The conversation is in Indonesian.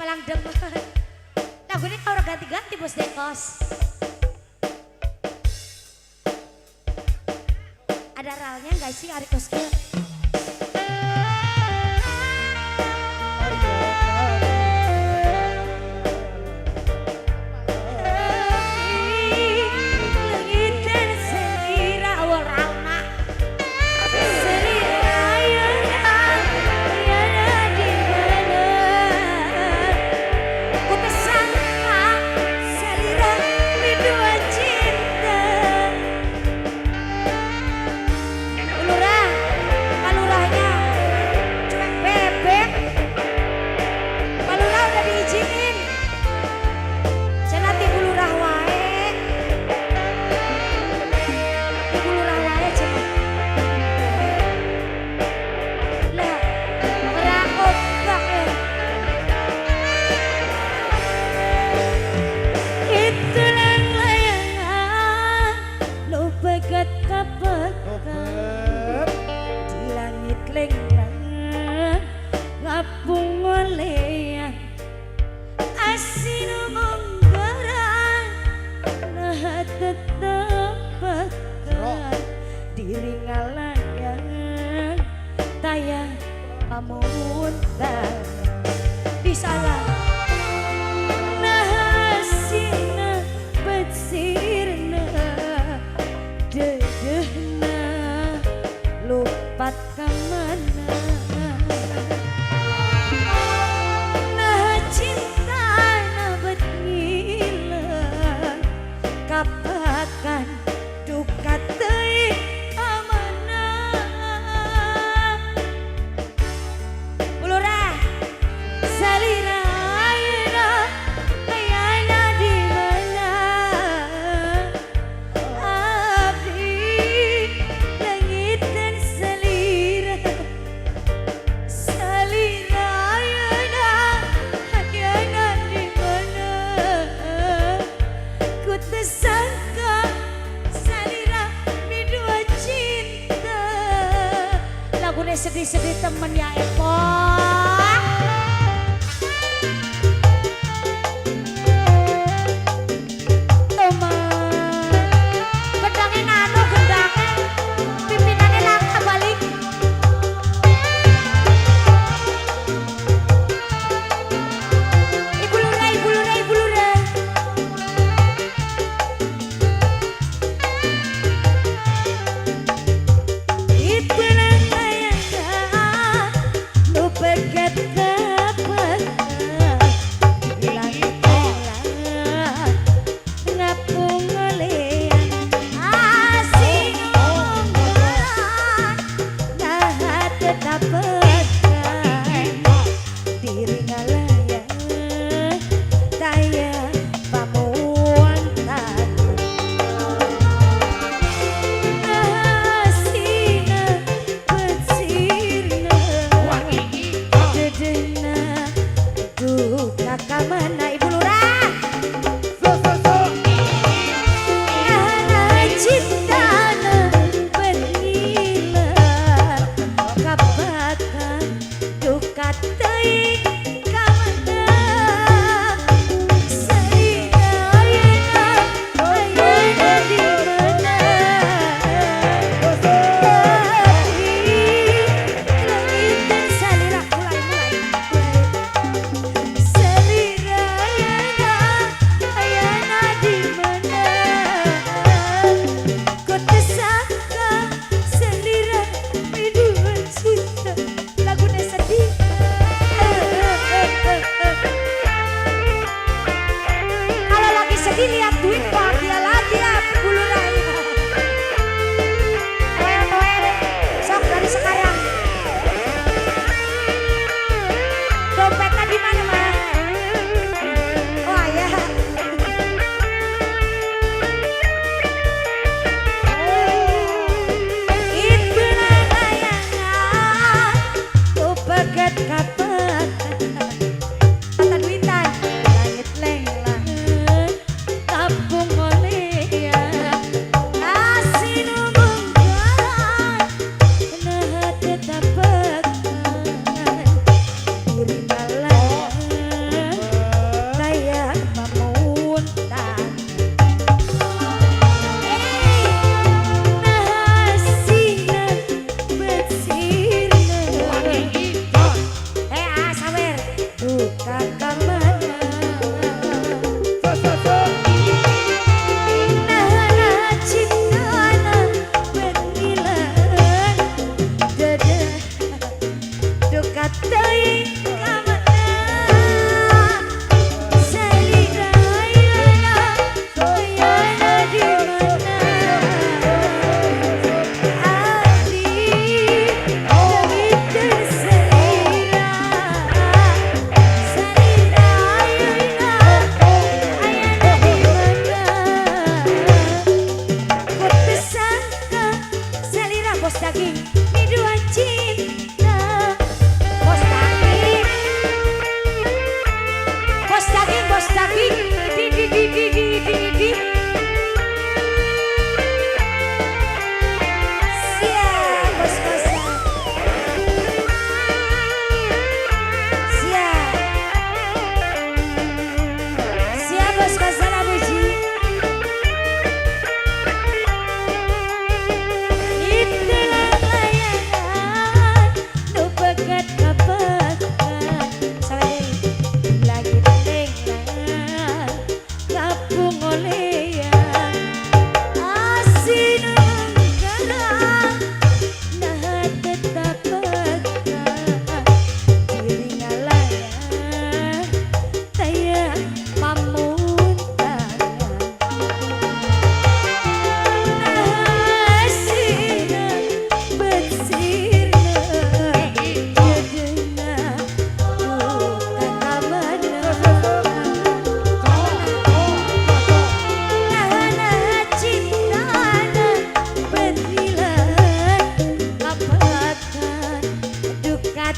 palang demen. Lagu ini kalau ganti-ganti bos Dekos. Ada ralnya nggak sih Ari Koske? Diri ngalayang tayang pamuntan disalah nahasina betsirna dedehna lupat kamana nah cinta na bet ngilang kapakan duka teuing sedih-sedih temen ya Epo. Selira duka kamana nah cintana bernilan dada duka teuing kamana salira ayana ayana di mana abdi demi tersalira salira ayana ayana di mana putus sangka salira bos daging biduan cinta bos daging bos daging di siap bos-bosan siap bos-bosan abuji itulah layanan nu pegat kapakan lagi tenang kapung olean asin engkana nah tetap pegang diri ngalayan taya pamuntangan nasina bersirna jedena duka kamana nah cintana bernilan kapakan duka